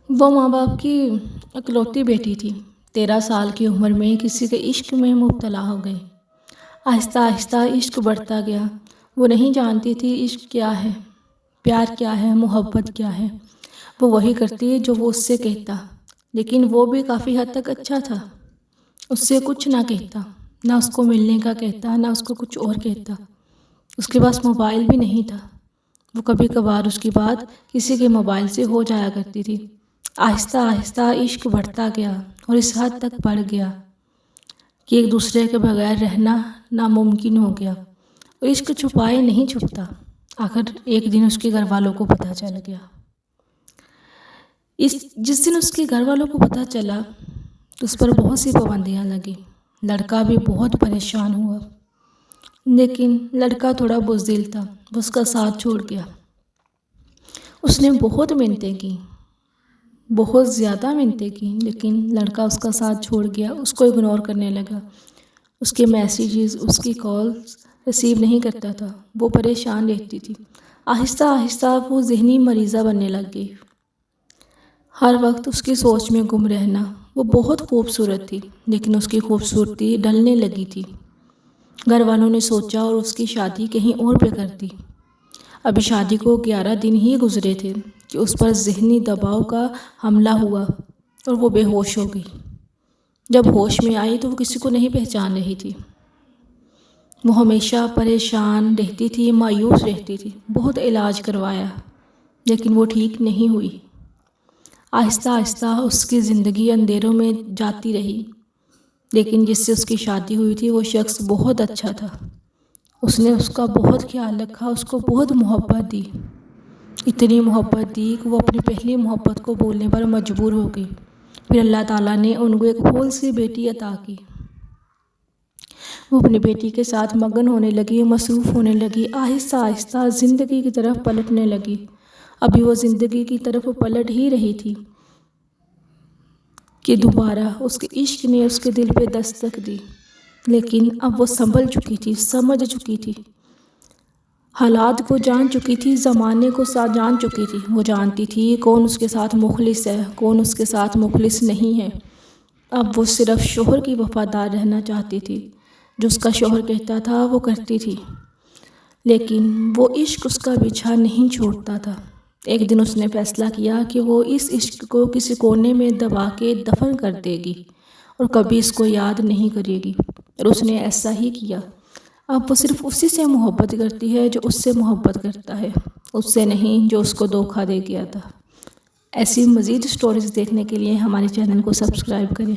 وہ ماں باپ کی اکلوتی بیٹی تھی۔ 13 سال کی عمر میں کسی کے عشق میں مبتلا ہو گئی۔ آہستہ آہستہ عشق بڑھتا گیا۔ وہ نہیں جانتی تھی عشق کیا ہے، پیار کیا ہے، محبت کیا ہے۔ وہ وہی کرتی جو وہ اس سے کہتا، لیکن وہ بھی کافی حد تک اچھا تھا۔ اس سے کچھ نہ کہتا، نہ اس کو ملنے کا کہتا، نہ اس کو کچھ اور کہتا۔ اس کے پاس موبائل بھی نہیں تھا۔ وہ کبھی کبھار اس کی بات کسی کے موبائل سے ہو جایا کرتی تھی۔ آہستہ آہستہ عشق بڑھتا گیا اور اس حد تک بڑھ گیا کہ ایک دوسرے کے بغیر رہنا ناممکن ہو گیا۔ اور عشق چھپائے نہیں چھپتا۔ آخر ایک دن اس کے گھر والوں کو پتہ چل گیا۔ جس دن اس کے گھر والوں کو پتہ چلا تو اس پر بہت سی پابندیاں لگی۔ لڑکا بھی بہت پریشان ہوا، لیکن لڑکا تھوڑا بزدل تھا، وہ اس کا ساتھ چھوڑ گیا۔ اس نے بہت منتیں کی، بہت زیادہ منتیں کی، لیکن لڑکا اس کا ساتھ چھوڑ گیا، اس کو اگنور کرنے لگا۔ اس کے میسیجز، اس کی کالز ریسیو نہیں کرتا تھا۔ وہ پریشان رہتی تھی۔ آہستہ آہستہ وہ ذہنی مریضہ بننے لگ گئی۔ ہر وقت اس کی سوچ میں گم رہنا۔ وہ بہت خوبصورت تھی، لیکن اس کی خوبصورتی ڈھلنے لگی تھی۔ گھر والوں نے سوچا اور اس کی شادی کہیں اور پہ کر دی۔ ابھی شادی کو 11 دن ہی گزرے تھے کہ اس پر ذہنی دباؤ کا حملہ ہوا اور وہ بے ہوش ہو گئی۔ جب ہوش میں آئی تو وہ کسی کو نہیں پہچان رہی تھی۔ وہ ہمیشہ پریشان رہتی تھی، مایوس رہتی تھی۔ بہت علاج کروایا، لیکن وہ ٹھیک نہیں ہوئی۔ آہستہ آہستہ اس کی زندگی اندھیروں میں جاتی رہی، لیکن جس سے اس کی شادی ہوئی تھی وہ شخص بہت اچھا تھا۔ اس نے اس کا بہت خیال رکھا، اس کو بہت محبت دی، اتنی محبت دی کہ وہ اپنی پہلی محبت کو بولنے پر مجبور ہو گئی۔ پھر اللہ تعالیٰ نے ان کو ایک پھول سی بیٹی عطا کی۔ وہ اپنی بیٹی کے ساتھ مگن ہونے لگی، مصروف ہونے لگی، آہستہ آہستہ زندگی کی طرف پلٹنے لگی۔ ابھی وہ زندگی کی طرف پلٹ ہی رہی تھی کہ دوبارہ اس کے عشق نے اس کے دل پہ دستک دی، لیکن اب وہ سنبھل چکی تھی، سمجھ چکی تھی، حالات کو جان چکی تھی، زمانے کو جان چکی تھی۔ وہ جانتی تھی کون اس کے ساتھ مخلص ہے، کون اس کے ساتھ مخلص نہیں ہے۔ اب وہ صرف شوہر کی وفادار رہنا چاہتی تھی۔ جو اس کا شوہر کہتا تھا وہ کرتی تھی، لیکن وہ عشق اس کا پیچھا نہیں چھوڑتا تھا۔ ایک دن اس نے فیصلہ کیا کہ وہ اس عشق کو کسی کونے میں دبا کے دفن کر دے گی اور کبھی اس کو یاد نہیں کرے گی، اور اس نے ایسا ہی کیا۔ اب وہ صرف اسی سے محبت کرتی ہے جو اس سے محبت کرتا ہے، اس سے نہیں جو اس کو دھوکہ دے گیا تھا۔ ایسی مزید سٹوریز دیکھنے کے لیے ہمارے چینل کو سبسکرائب کریں۔